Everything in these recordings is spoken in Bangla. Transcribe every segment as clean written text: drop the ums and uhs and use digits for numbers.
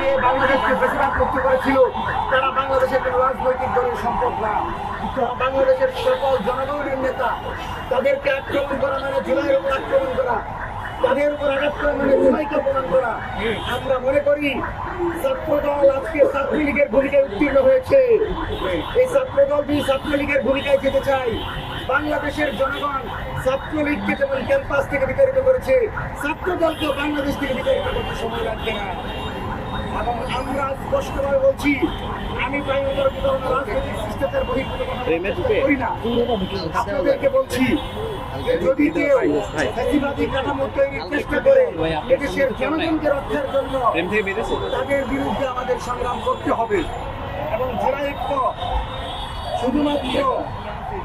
দিয়ে বাংলাদেশকে বেশিরভাগ মুক্ত করেছিল, তারা বাংলাদেশের কোনো রাজনৈতিক দলের সম্পদ না। বাংলাদেশের সকল জনগণের নেতা, তাদেরকে আক্রমণ করা মানে জুলাইয়ের উপর আক্রমণ করা, তাদের উপর আঘাত করা মানে জুলাইকে অপমান করা। আমরা মনে করি ছাত্রদল আজকে ছাত্রলীগের ভূমিকায় উত্তীর্ণ হয়েছে। এই ছাত্রদল যদি ছাত্রলীগের ভূমিকায় যেতে চাই, বাংলাদেশের জনগণ ছাত্রলীগকে যেমন ক্যাম্পাস থেকে বিতাড়িত করেছে, ছাত্রদলকেও বাংলাদেশ থেকে বিতাড়িত করতে সময় লাগবে না। এবং আমরা স্পষ্টভাবে বলছি, আমি রাজনৈতিক সিস্টেমের বহির্ভূত করি না। আপনাদেরকে বলছি, যদি কেউ ফ্যাসিবাদী কাঠামো তৈরির চেষ্টা করে এদেশের জনগণকে রক্ষার জন্য, তাদের বিরুদ্ধে আমাদের সংগ্রাম করতে হবে। এবং জুলাই ঐক্য শুধুমাত্র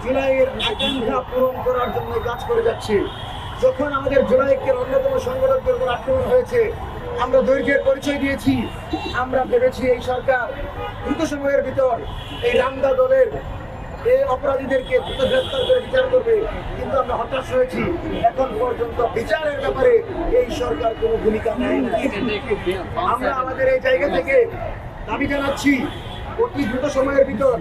জুলাইয়ের আকাঙ্ক্ষা পূরণ করার জন্য কাজ করে যাচ্ছে। যখন আমাদের জুলাই ঐক্যের অন্যতম সংগঠকদের উপর আক্রমণ হয়েছে, আমরা ধৈর্যের পরিচয় দিয়েছি। আমরা ভেবেছি এই সরকার দ্রুত সময়ের ভিতর এই রামদা দলের এই অপরাধীদেরকে দ্রুত গ্রেফতার করে বিচার করবে, কিন্তু আমরা হতাশ হয়েছি। এখন পর্যন্ত বিচারের ব্যাপারে এই সরকার কোনো ভূমিকা নেয় না। আমরা আমাদের এই জায়গা থেকে দাবি জানাচ্ছি, অতি দ্রুত সময়ের ভিতর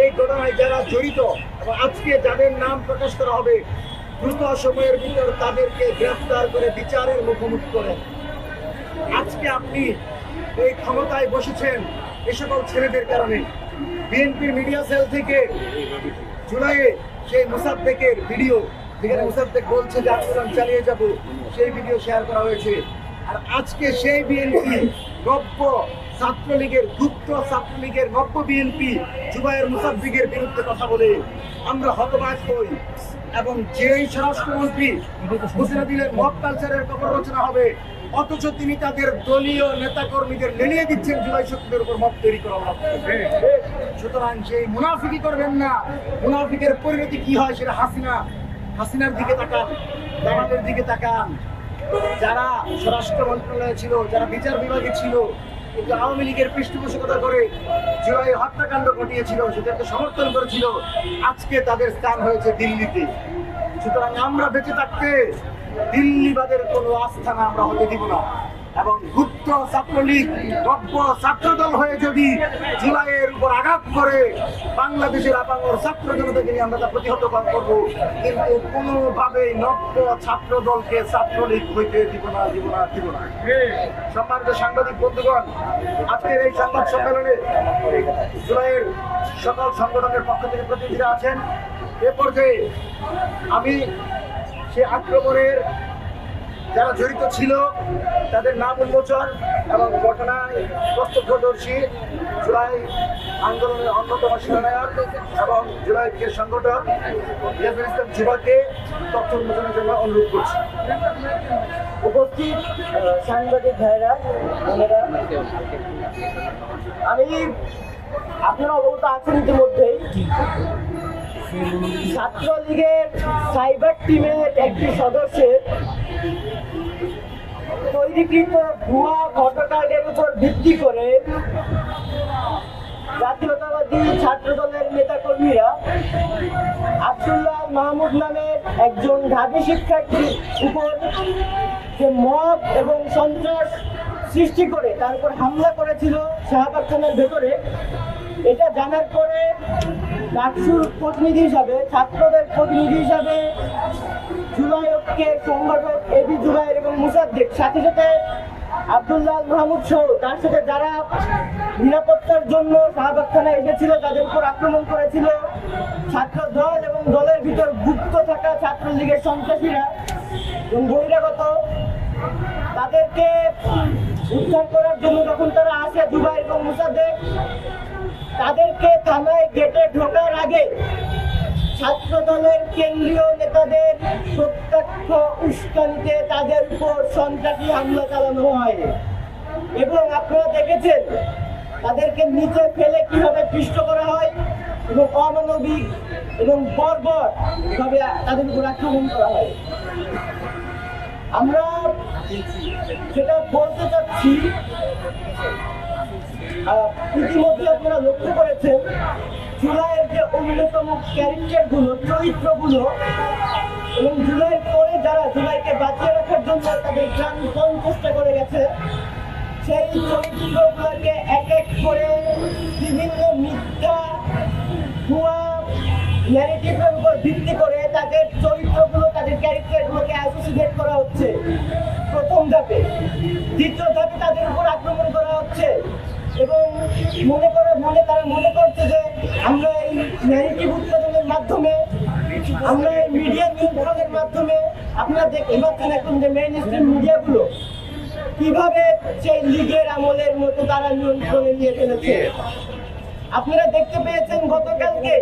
এই ঘটনায় যারা জড়িত এবং আজকে যাদের নাম প্রকাশ করা হবে, দ্রুত সময়ের ভিতর তাদেরকে গ্রেফতার করে বিচারের মুখোমুখি করেন। আজকে আপনি এই ক্ষমতায় বসেছেন এ সকল ছেলেদের কারণে। বিএনপির মিডিয়া সেল থেকে জুলাইয়ে সেই মুসাদ্দেকের ভিডিও, যেখানে মুসাদ্দেক বলছে যে আন্দোলন চালিয়ে যাব, সেই ভিডিও শেয়ার করা হয়েছে। আর আজকে সেই বিএনপি নব্য ছাত্রলীগের গুপ্ত ছাত্রলীগের নব্য বিএনপি জুবায়ের মুসাদ্দেকের বিরুদ্ধে কথা বলে আমরা হতবাক হই। এবং যেই স্বরাষ্ট্রমন্ত্রী ঘোষণা দিলেন মব কালচারের কবর রচনা হবে, অথচ তিনি তাদের দলীয় নেতাকর্মীদের লেলিয়ে দিচ্ছেন জুলাই শক্তিদের উপর মব তৈরি করা হবে। সুতরাং সেই মুনাফিকি করবেন না। মুনাফিকের পরিণতি কি হয় সেটা হাসিনার দিকে তাকান, দামালের দিকে তাকান। যারা স্বরাষ্ট্র মন্ত্রণালয়ে ছিল, যারা বিচার বিভাগে ছিল, কিন্তু আওয়ামী লীগের পৃষ্ঠপোষকতা করে জুলাই হত্যাকাণ্ড ঘটিয়েছিল, সেটাকে সমর্থন করেছিল, আজকে তাদের স্থান হয়েছে দিল্লিতে। সুতরাং আমরা বেঁচে থাকতে দিল্লিবাদের কোনো আস্থানা আমরা হতে দিব না। এবং গুপ্ত ছাত্রলীগ নব্য ছাত্রদল হয়ে যদি জুলাইয়ের উপর আঘাত করে বাংলাদেশের আপামর ছাত্র জনতাকে নিয়ে আমরা তা প্রতিহত করবো, কিন্তু কোনোভাবেই নব্য ছাত্রদলকে ছাত্রলীগ হইতে দিব না। সম্মানিত সাংবাদিক বন্ধুগণ, আজকের এই সংবাদ সম্মেলনে জুলাইয়ের সকল সংগঠনের পক্ষ থেকে প্রতিনিধিরা আছেন। এ পর্যায়ে আমি সে আক্রমণের যারা জড়িত ছিল তাদের নাম উন্মোচন এবং ঘটনায় প্রত্যক্ষদর্শী জুলাই আন্দোলনের অন্যতম সেনানায়ক এবং জুলাই ঐক্যের সংগঠক ইয়াসির ইসলাম যুবাকে তথ্য উন্মোচনের জন্য অনুরোধ করছি। উপস্থিত সাংবাদিক ভাইরা, আমি আপনারা অবগত আছেন ইতিমধ্যেই ছাত্রলীগের সাইবার টিমের একটি সদস্যের তৈরিকৃত ভুয়া ভোটার উপর ভিত্তি করে জাতীয়তাবাদী ছাত্রদলের নেতাকর্মীরা আব্দুল্লাহ মাহমুদ নামের একজন ঢাবি শিক্ষার্থীর উপর যে মব এবং সন্ত্রাস সৃষ্টি করে তার উপর হামলা করেছিল শাহবাগ থানার ভেতরে, এটা জানার পরে ডাকসুর প্রতিনিধি হিসাবে, ছাত্রদের প্রতিনিধি হিসাবে জুলাই ঐক্যের সংগঠক এবি জুবায়ের এবং মুসাদ্দেক, সাথে সাথে আব্দুল্লাহ মাহমুদ সহ তার সাথে যারা নিরাপত্তার জন্য শাহবাগ থানায় এসেছিল, তাদের উপর আক্রমণ করেছিল ছাত্র দল এবং দলের ভিতর গুপ্ত থাকা ছাত্রলীগের সন্ত্রাসীরা এবং বহিরাগত, তাদেরকে উদ্ধার করার জন্য যখন তারা আসে জুবায়ের এবং মুসাদ্দেক, তাদেরকে থানায় গেটে ঢোকার আগে ছাত্র দলের কেন্দ্রীয় নেতাদের প্রত্যক্ষ উস্কানিতে তাদের উপর সন্ত্রাসী হামলা চালানো হয় এবং আপনারা দেখেছেন তাদেরকে নিচে ফেলে কিভাবে পিষ্ট করা হয় এবং অমানবিক এবং বর্বর ভাবে তাদের উপর আক্রমণ করা হয়। আমরা সেটা বলতে চাচ্ছি, ইতিমধ্যে আপনারা লক্ষ্য করেছেন জুলাইয়ের যে অন্যতম ক্যারেক্টারগুলো, চরিত্রগুলো এবং জুলাইয়ের পরে যারা জুলাইকে বাঁচিয়ে রাখার জন্য তাদের প্রাণপণ চেষ্টা করে গেছে, সেই চরিত্রগুলোকে এক এক করে বিভিন্ন মিথ্যা ভুয়া ন্যারেটিভের উপর ভিত্তি করে তাদের চরিত্রগুলো, তাদের ক্যারেক্টারগুলোকে অ্যাসোসিয়েট করা হচ্ছে প্রথম ধাপে। দ্বিতীয় ধাপে তাদের উপর আক্রমণ করা হচ্ছে এবং তারা মনে করছে যে আমরা এই ন্যারেটিভ উৎপাদনের মাধ্যমে, আমরা এই মিডিয়া নিয়ন্ত্রণের মাধ্যমে, আপনারা দেখতে পাচ্ছেন এখন যে মেইন স্ট্রিম মিডিয়াগুলো কিভাবে সেই লীগের আমলের মতো তারা নিয়ন্ত্রণে নিয়ে ফেলেছে। আপনারা দেখতে পেয়েছেন গতকালকে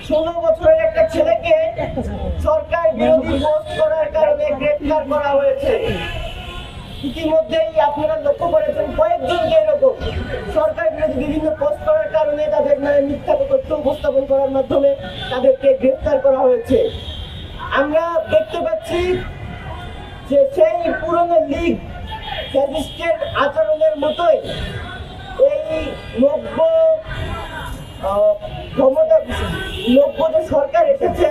16 বছরের একটা ছেলেকে সরকার বিরোধী পোস্ট করার কারণে গ্রেফতার করা হয়েছে। ইতিমধ্যেই আপনারা লক্ষ্য করেছেন কয়েকজনকে এরকম সরকার বিরোধী বিভিন্ন পোস্ট করার কারণে তাদের নামে মিথ্যা তথ্য উপস্থাপন করার মাধ্যমে তাদেরকে গ্রেফতার করা হয়েছে। আমরা দেখতে পাচ্ছি যে সেই পুরনো লীগ ফ্যাসিস্টের আচরণের মতোই এই নব্য যে সরকার এসেছে,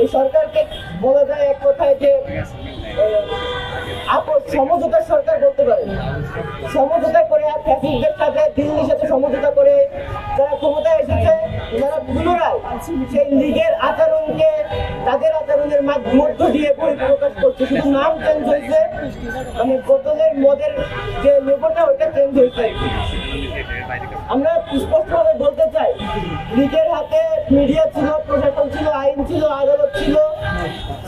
এই সরকারকে বলা যায় এক কথায় যে সমঝোতার সরকার বলতে পারে। সমঝোতা করে আর ফ্যাসিস্টদের সাথে, দিল্লির সাথে সমঝোতা করে যারা ক্ষমতায় এসেছে, যারা পুনরায় সেই লীগের আচরণকে তাদের আচরণের মধ্য দিয়ে বহিঃপ্রকাশ করছে। শুধু নাম চেঞ্জ হয়েছে, মানে বোতলের মদের যে লোগোটা ওইটা চেঞ্জ হয়েছে। আমরা স্পষ্টভাবে বলতে চাই, লীগের হাতে মিডিয়া ছিল, প্রশাসন ছিল, আইন ছিল, আদালত ছিল,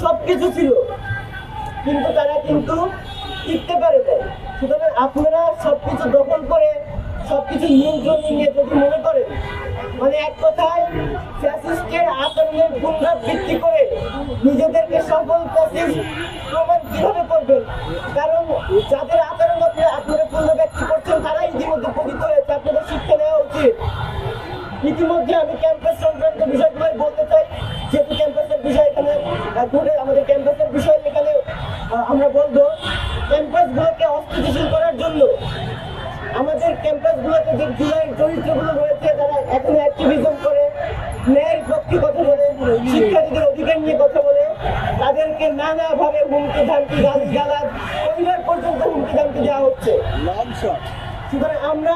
সবকিছু ছিল, কিন্তু তারা টিকতে পারে দেয়। সুতরাং আপনারা সবকিছু দখল করে সবকিছু নিয়ন্ত্রণে নিয়ে যদি মনে করেন, মানে এক কথায় ফ্যাসিস্টের আচরণের পুনরাবৃত্তি করে নিজেদেরকে সফল ফ্যাসিস্ট প্রমাণ কিভাবে করবেন? কারণ যাদের আচরণ আপনারা পুনরাবৃত্তি করছেন তারাই ইতিমধ্যে পতিত হয়েছে, আপনাদের শিক্ষা নেওয়া উচিত। ইতিমধ্যে আমি ক্যাম্পাস সংক্রান্ত বিষয়গুলো বলতে চাই, যেহেতু ক্যাম্পাসের বিষয় এখানে আমাদের ক্যাম্পাসের বিষয় এখানে আমরা বলবো, ক্যাম্পাসগুলোকে অস্থিতিশীল করার জন্য আমাদের ক্যাম্পাসগুলোতে যে জুলাইয়ের চরিত্রগুলো রয়েছে, তারা এখন অ্যাক্টিভিজম করে, ন্যায়ের পক্ষে কথা বলে, শিক্ষার্থীদের অধিকার নিয়ে কথা বলে, তাদেরকে নানাভাবে হুমকি ধামকি, গালিগালাজ, পরিবার পর্যন্ত হুমকি ধামকি দেওয়া হচ্ছে। সুতরাং আমরা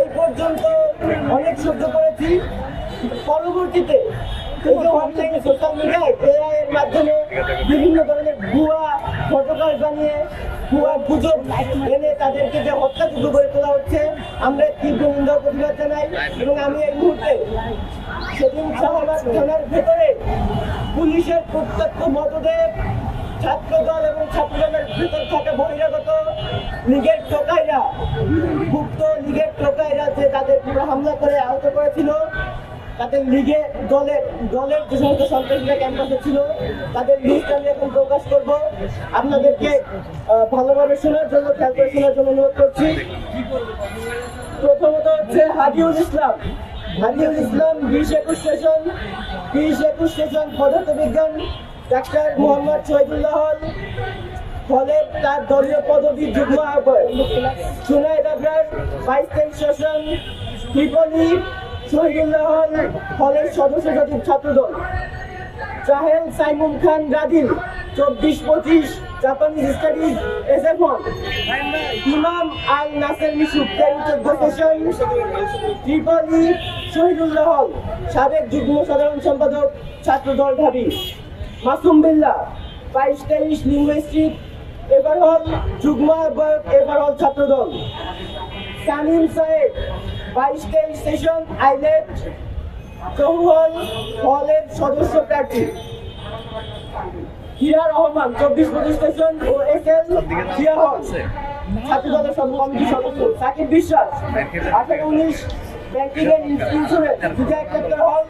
এই পর্যন্ত অনেক সহ্য করেছি। পরবর্তীতে অনলাইনে সোশ্যাল মিডিয়ায় এআই এর মাধ্যমে বিভিন্ন ধরনের ভুয়া ফটোকার বানিয়ে, ভুয়া গুজব এনে তাদেরকে যে হত্যাযজ্ঞ করে তোলা হচ্ছে, আমরা তীব্র নিন্দা প্রতিবাদ জানাই। এবং আমি এই মুহূর্তে সেদিন শাহবাগ থানার ভেতরে পুলিশের প্রত্যক্ষ মতদেব, ছাত্রদল এবং ছাত্রদলের ভেতর থাকা বহিরাগত লীগের টোকাইরা, গুপ্ত লীগের টোকাইরা যে তাদের পুরো হামলা করে আহত করেছিল, তাদের দলের যে সমস্ত সন্ত্রাসীরা ক্যাম্পাসে ছিল তাদের লিস্ট আমি এখন প্রকাশ করবো। আপনাদেরকে ভালোভাবে শোনার জন্য, খেয়াল করে শোনার জন্য অনুরোধ করছি। প্রথমত হচ্ছে হাদিউল ইসলাম, 20-21 সেশন পদার্থবিজ্ঞান, ডাক্তার মোহাম্মদ শহীদুল্লাহ হল, ফলে তার দলীয় পদবী যুগ্ম আহ্বায়ক। জুনায়েদ আবরার 22-23 সেশন ত্রিপলি, শহীদুল্লাহ হল, হলের সদস্য সচিব ছাত্রদল। জাহেল সাইমুন খান রাদিল 24-25 জাপানিজ স্টাডিজ SF হল। ইমাম আল নাসের মিশু 13-14 সেশন ত্রিপলি, শহীদুল্লাহ হল, সাবেক যুগ্ম সাধারণ সম্পাদক ছাত্রদল ঢাবি। মাসুম বিল্লাহ 22-23 লিঙ্গুইস্টিক এবার হল, যুগ্ম আহ্বায়ক এবার হল ছাত্রদল। সামিম সাহেব 22-23 সেশন আইলেট চৌহল, হলের সদস্য প্রার্থী। হিরা রহমান 24-25 সেশন ও SL জিয়া হল, ছাত্রদলের কমিটি সদস্য। সাকিব বিশ্বাস 18-19 ব্যাংকিং এন্ড ইন্স্যুরেন্স, বিজয় ক্যাপ্টার হল,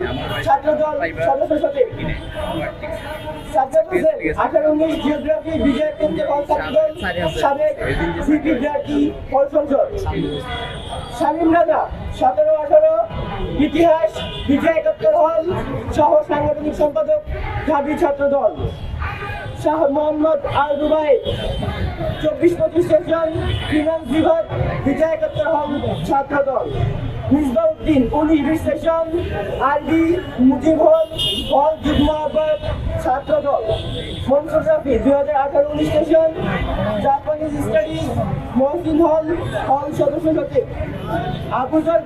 ছাত্রদল সদস্য সচিব। সাজ্জাদ হোসেন 18-19 জিওগ্রাফি, বিজয় কেন্দ্র হল, ছাত্রদল, সাবেক সিপি প্রার্থী হল সংসদ। শামীম রাজা 17-18 ইতিহাস, বিজয় ক্যাপ্টার হল, সহ সাংগঠনিক সম্পাদক ঢাবি ছাত্রদল। শাহ মোহাম্মদ আল রুবাই 24-25 সেশন ফিনান্স বিভাগ, বিজয় ক্যাপ্টার হল, ছাত্রদল। মিসবাউদ্দিন 19-20 সেশন আরবি মুজিব হল, যুগ্ম আহ্বায়ক Chhatra Dal. Photography 2018-19 session, Japanese studies, Mohsin hall সদস্য সচিব। আবুজার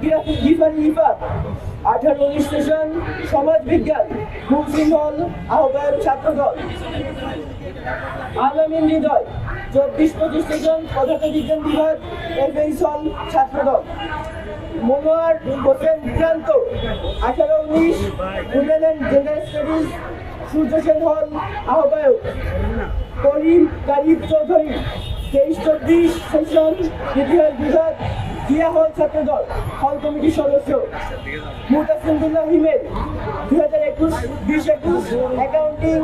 গিফারি ইফাত 18-19 সেশন, সমাজ বিজ্ঞান, মহসিন হল আহ্বায়ক ছাত্রদল। আলামিন হৃদয় 24-25 সেশন, পদার্থবিজ্ঞান বিভাগ, এফএইচ হল ছাত্রদল। মনোয়ার হোসেন ক্রান্ত 18-19 women and gender studies, Surya Sen hall আহ্বায়ক। করিম কারিম চৌধুরী 23-24 সেশন, ইতিহাস বিভাগ, জিয়া হল ছাত্রদল, হল কমিটির সদস্য। মুতাসিমুল্লাহ হিমেল 2021 অ্যাকাউন্টিং,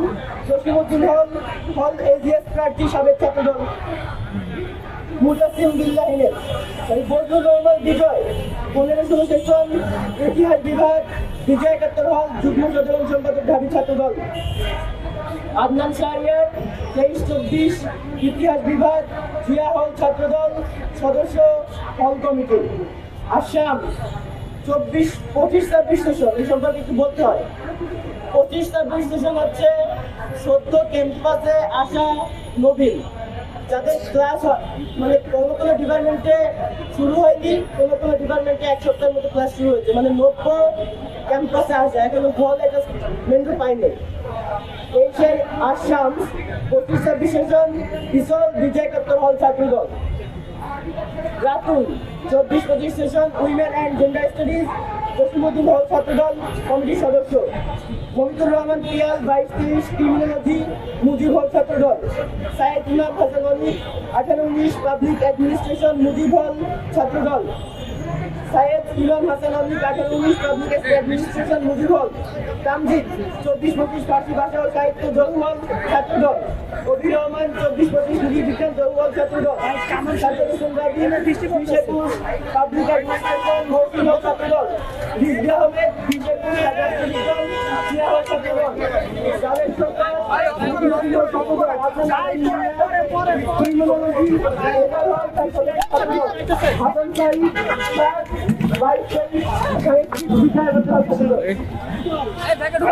জসিমউদ্দিন হল এজিএস প্রার্থী, সাবেক ছাত্রদল। মুতাসিম বিল্লাহ হিমেল। বদরুর রহমান বিজয় 15-16 সেশন, ইতিহাস বিভাগ, বিজয় 71 হল যুগ্ম সাধারণ সম্পাদক, ঢাবি ছাত্রদল। আদনান শাহরিয়ার 23-24 ইতিহাস বিভাগ, জিয়া হল ছাত্রদল, সদস্য, হল কমিটি। আসাম 25-26 সেশন, এই সম্পর্কে একটু বলতে হয়। 25-26 সেশন হচ্ছে সদ্য ক্যাম্পাসে আসা নবীন, যাদের ক্লাস মানে কোনো ডিপার্টমেন্টে শুরু হয়নি, কোনো ডিপার্টমেন্টে এক সপ্তাহের মতো ক্লাস শুরু হয়েছে, মানে 90 ক্যাম্পাসে আসে, এখনো হল অ্যাটাচমেন্ট পাইনি। এই সেই Assam 25-26 session, Vishal Bijoy 71 hall Chhatra Dal. Ratul 24-25 session, women and gender studies, Jasimuddin hall Chhatra Dal, কমিটির সদস্য। Mamitur Rahman Piyal 22-23 criminology, Mujib hall Chhatra Dal. সাইদ ইমাম হাসান অলি 18-19 public administration, Mujib hall Chhatra Dal. Saeed ইমাম হাসান অলি 18-19 পাবলিক অ্যাডমিনিস্ট্রেশন, মুজিব হল। তামজিদ 24-25 ফার্সি ভাষা ও সাহিত্য, জহু হল ছাত্রদল। অভি রহমান 24-25 হিন্দি বিজ্ঞান, জহু হল ছাত্রদল। সাজ্জাদ হোসেন রাবি 20-21 পাবলিক অ্যাডমিনিস্ট্রেশন, মহসিন হল ছাত্রদল। রিজভি আহমেদ 20-21 সাধারণ বিজ্ঞান, জিয়া হল ছাত্রদল। জাভেদ সরকার 20-21 ছাত্রদল। ক্রিমিনোলজি, এবার হল ছাত্রদল। হাসান সাইদ 22-23 সাহিত্যিক, বিষয় হল ছাত্রদল। প্যাকেট